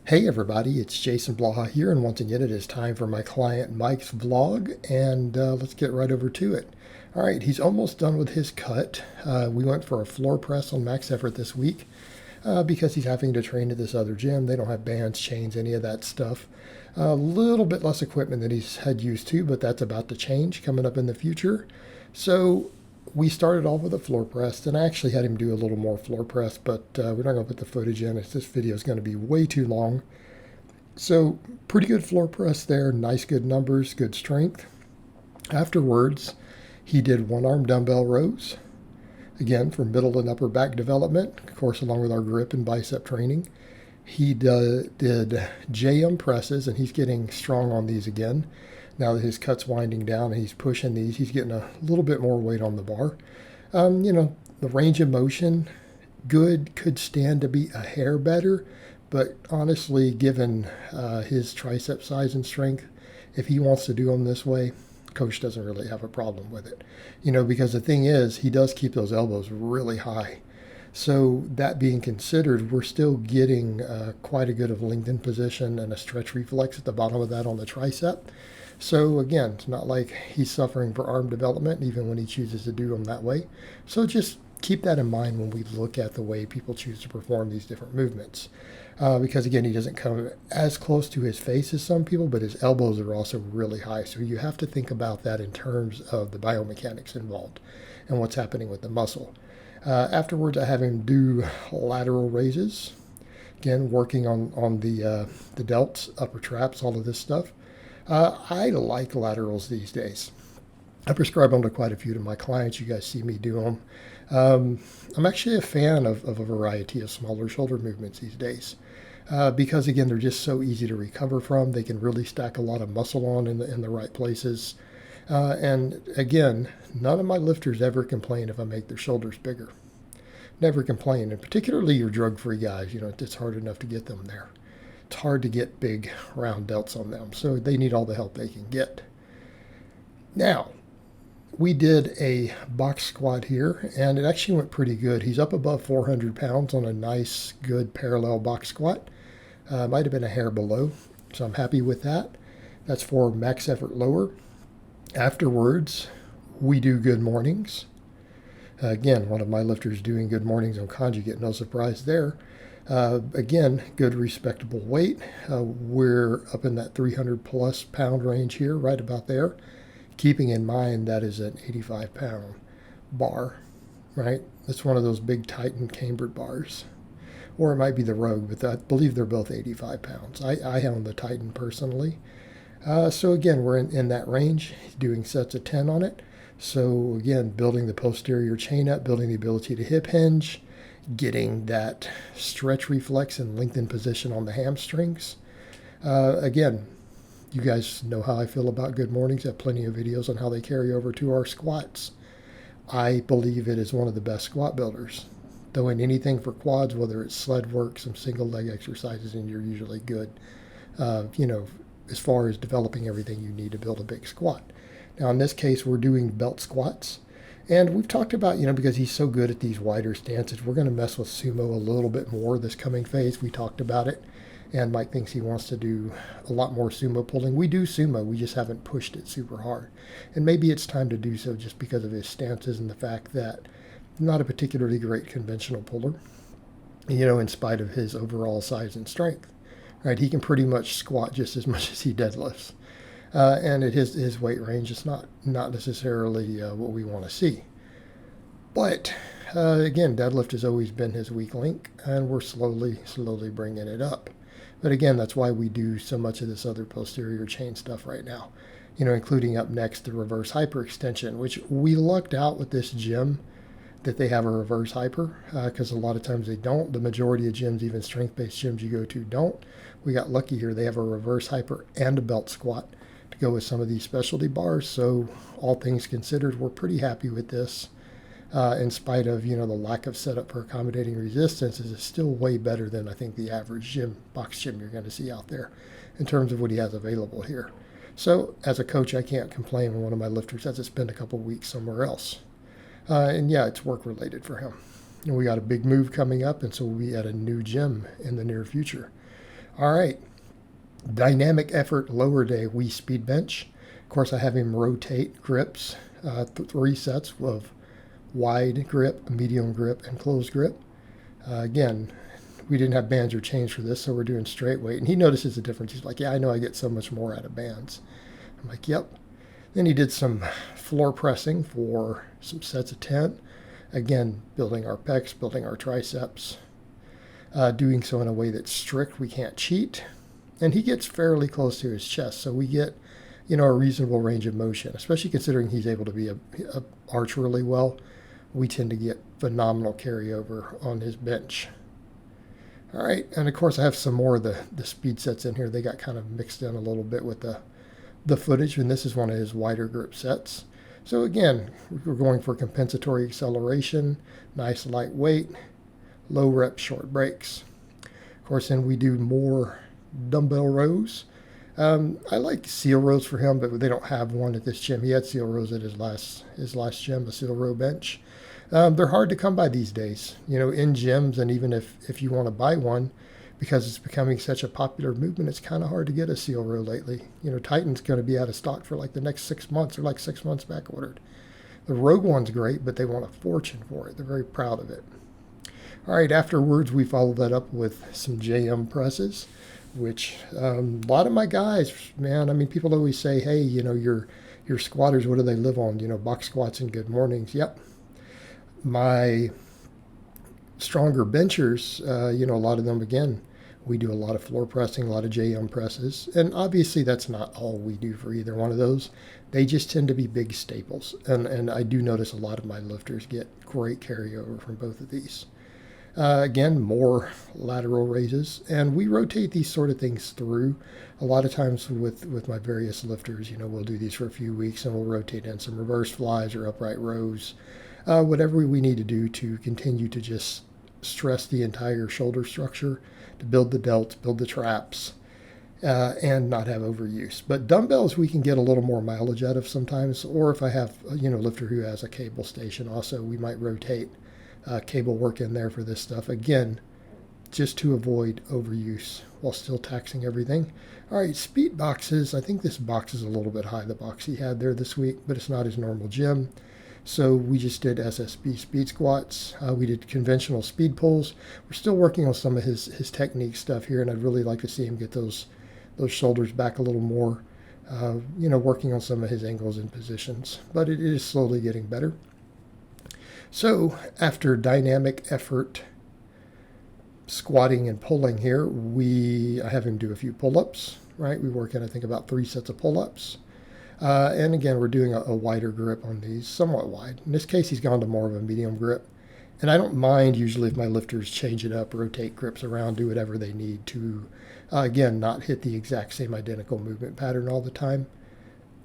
Hey everybody, it's Jason Blaha here, and once again it is time for my client Mike's vlog, and let's get right over to it. All right, he's almost done with his cut. We went for a floor press on max effort this week because he's having to train at this other gym. They don't have bands, chains, any of that stuff. A little bit less equipment than he's had used to, but that's about to change coming up in the future. So we started off with a floor press, and I actually had him do a little more floor press, but we're not going to put the footage in. This video is going to be way too long. So pretty good floor press there, nice good numbers, good strength. Afterwards, he did one arm dumbbell rows, again for middle and upper back development, of course along with our grip and bicep training. He did JM presses, and he's getting strong on these again. Now that his cut's winding down and he's pushing these, he's getting a little bit more weight on the bar. The range of motion, good, could stand to be a hair better, but honestly, given his tricep size and strength, if he wants to do them this way, coach doesn't really have a problem with it. Because the thing is, he does keep those elbows really high. So that being considered, we're still getting quite a good of lengthened position and a stretch reflex at the bottom of that on the tricep. So again, it's not like he's suffering for arm development, even when he chooses to do them that way. So just keep that in mind when we look at the way people choose to perform these different movements. Because again, he doesn't come as close to his face as some people, but his elbows are also really high. So you have to think about that in terms of the biomechanics involved and what's happening with the muscle. Afterwards, I have him do lateral raises. Again, working on the delts, upper traps, all of this stuff. I like laterals these days. I prescribe them to quite a few of my clients. You guys see me do them. I'm actually a fan of a variety of smaller shoulder movements these days because, again, they're just so easy to recover from. They can really stack a lot of muscle on in the right places. And, again, none of my lifters ever complain if I make their shoulders bigger. Never complain, and particularly your drug-free guys. It's hard enough to get them there. It's hard to get big round delts on them, so they need all the help they can get. Now, we did a box squat here, and it actually went pretty good. He's up above 400 pounds on a nice, good parallel box squat. Might have been a hair below, so I'm happy with that. That's for max effort lower. Afterwards, we do good mornings. Again, one of my lifters doing good mornings on conjugate, no surprise there. Again, good respectable weight. We're up in that 300 plus pound range here, right about there. Keeping in mind that is an 85 pound bar, right? It's one of those big Titan cambered bars. Or it might be the Rogue, but I believe they're both 85 pounds. I own the Titan personally. So again, we're in that range, doing sets of 10 on it. So again, building the posterior chain up, building the ability to hip hinge, getting that stretch reflex and lengthened position on the hamstrings. Again, you guys know how I feel about good mornings. I have plenty of videos on how they carry over to our squats. I believe it is one of the best squat builders. Though in anything for quads, whether it's sled work, some single leg exercises, and you're usually good, as far as developing everything you need to build a big squat. Now in this case, we're doing belt squats. And we've talked about, because he's so good at these wider stances, we're going to mess with sumo a little bit more this coming phase. We talked about it. And Mike thinks he wants to do a lot more sumo pulling. We do sumo, we just haven't pushed it super hard. And maybe it's time to do so just because of his stances and the fact that I'm not a particularly great conventional puller, in spite of his overall size and strength. Right? He can pretty much squat just as much as he deadlifts. And at his weight range, it's not necessarily what we want to see. But again, deadlift has always been his weak link, and we're slowly bringing it up. But again, that's why we do so much of this other posterior chain stuff right now, including up next the reverse hyperextension, which we lucked out with this gym that they have a reverse hyper, because a lot of times they don't. The majority of gyms, even strength-based gyms you go to, don't. We got lucky here. They have a reverse hyper and a belt squat to go with some of these specialty bars. So all things considered, we're pretty happy with this. In spite of, the lack of setup for accommodating resistance, is still way better than I think the average box gym you're going to see out there in terms of what he has available here. So as a coach, I can't complain when one of my lifters has to spend a couple weeks somewhere else. And yeah, it's work related for him. And we got a big move coming up, and so we'll be at a new gym in the near future. All right, dynamic effort lower day, we speed bench. Of course, I have him rotate grips, 3 sets of wide grip, medium grip, and closed grip. Again, we didn't have bands or chains for this, so we're doing straight weight. And he notices the difference. He's like, yeah, I know I get so much more out of bands. I'm like, yep. Then he did some floor pressing for some sets of 10. Again, building our pecs, building our triceps, doing so in a way that's strict. We can't cheat. And he gets fairly close to his chest, so we get, a reasonable range of motion, especially considering he's able to be a arch really well. We tend to get phenomenal carryover on his bench. All right, and of course I have some more of the speed sets in here. They got kind of mixed in a little bit with the footage, and this is one of his wider grip sets. So again, we're going for compensatory acceleration, nice lightweight, low rep, short breaks. Of course, then we do more dumbbell rows. I like seal rows for him, but they don't have one at this gym. He had seal rows at his last gym, a seal row bench. They're hard to come by these days, in gyms, and even if you want to buy one, because it's becoming such a popular movement, it's kind of hard to get a seal row lately. Titan's going to be out of stock for like the next 6 months. They're like 6 months back ordered. The Rogue one's great, but they want a fortune for it. They're very proud of it. All right, afterwards, we followed that up with some JM presses, which a lot of my guys, man, people always say, hey, your squatters, what do they live on? Box squats and good mornings. Yep. My stronger benchers, a lot of them, again, we do a lot of floor pressing, a lot of JM presses. And obviously that's not all we do for either one of those. They just tend to be big staples. And I do notice a lot of my lifters get great carryover from both of these. Again, more lateral raises. And we rotate these sort of things through. A lot of times with my various lifters, we'll do these for a few weeks and we'll rotate in some reverse flies or upright rows. Whatever we need to do to continue to just stress the entire shoulder structure, to build the delts, build the traps, and not have overuse. But dumbbells we can get a little more mileage out of sometimes, or if I have a lifter who has a cable station also, we might rotate cable work in there for this stuff. Again, just to avoid overuse while still taxing everything. All right, speed boxes. I think this box is a little bit high, the box he had there this week, but it's not his normal gym. So we just did SSB speed squats. We did conventional speed pulls. We're still working on some of his technique stuff here, and I'd really like to see him get those shoulders back a little more, working on some of his angles and positions. But it is slowly getting better. So after dynamic effort squatting and pulling here, I have him do a few pull-ups, right? We work in, I think, about 3 sets of pull-ups. And again, we're doing a wider grip on these, somewhat wide. In this case, he's gone to more of a medium grip. And I don't mind usually if my lifters change it up, rotate grips around, do whatever they need to, again, not hit the exact same identical movement pattern all the time.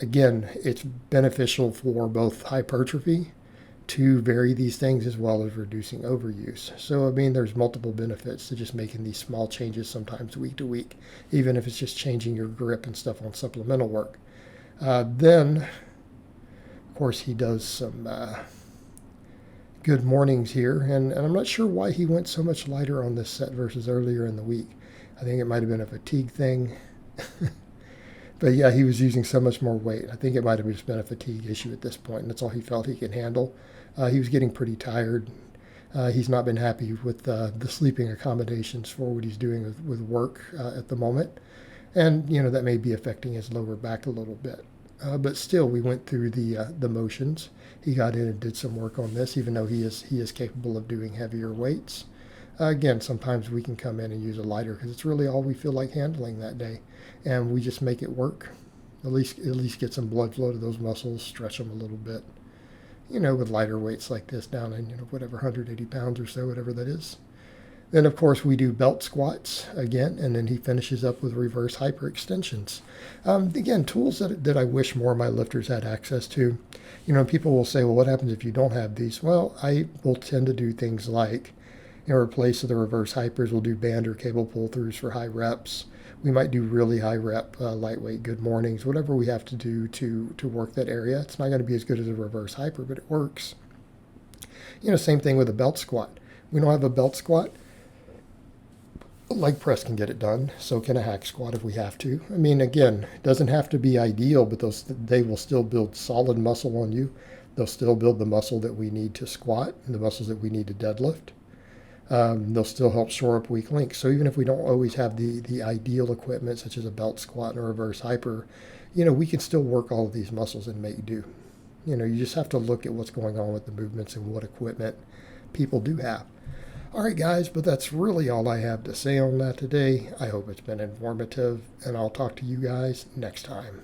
Again, it's beneficial for both hypertrophy to vary these things as well as reducing overuse. So, there's multiple benefits to just making these small changes sometimes week to week, even if it's just changing your grip and stuff on supplemental work. Then, of course, he does some good mornings here, and I'm not sure why he went so much lighter on this set versus earlier in the week. I think it might have been a fatigue thing. But yeah, he was using so much more weight. I think it might have just been a fatigue issue at this point, and that's all he felt he could handle. He was getting pretty tired. He's not been happy with the sleeping accommodations for what he's doing with work at the moment. And, that may be affecting his lower back a little bit. But still, we went through the motions. He got in and did some work on this, even though he is capable of doing heavier weights. Again, sometimes we can come in and use a lighter because it's really all we feel like handling that day. And we just make it work. At least get some blood flow to those muscles, stretch them a little bit. With lighter weights like this down in, 180 pounds or so, whatever that is. Then, of course, we do belt squats again, and then he finishes up with reverse hyperextensions. Again, tools that I wish more of my lifters had access to. People will say, well, what happens if you don't have these? Well, I will tend to do things like, in replace of the reverse hypers, we'll do band or cable pull-throughs for high reps. We might do really high rep, lightweight good mornings, whatever we have to do to work that area. It's not going to be as good as a reverse hyper, but it works. Same thing with a belt squat. We don't have a belt squat. A leg press can get it done. So can a hack squat if we have to. I mean, again, it doesn't have to be ideal, but they will still build solid muscle on you. They'll still build the muscle that we need to squat and the muscles that we need to deadlift. They'll still help shore up weak links. So even if we don't always have the ideal equipment, such as a belt squat and a reverse hyper, we can still work all of these muscles and make do. You just have to look at what's going on with the movements and what equipment people do have. All right, guys, but that's really all I have to say on that today. I hope it's been informative, and I'll talk to you guys next time.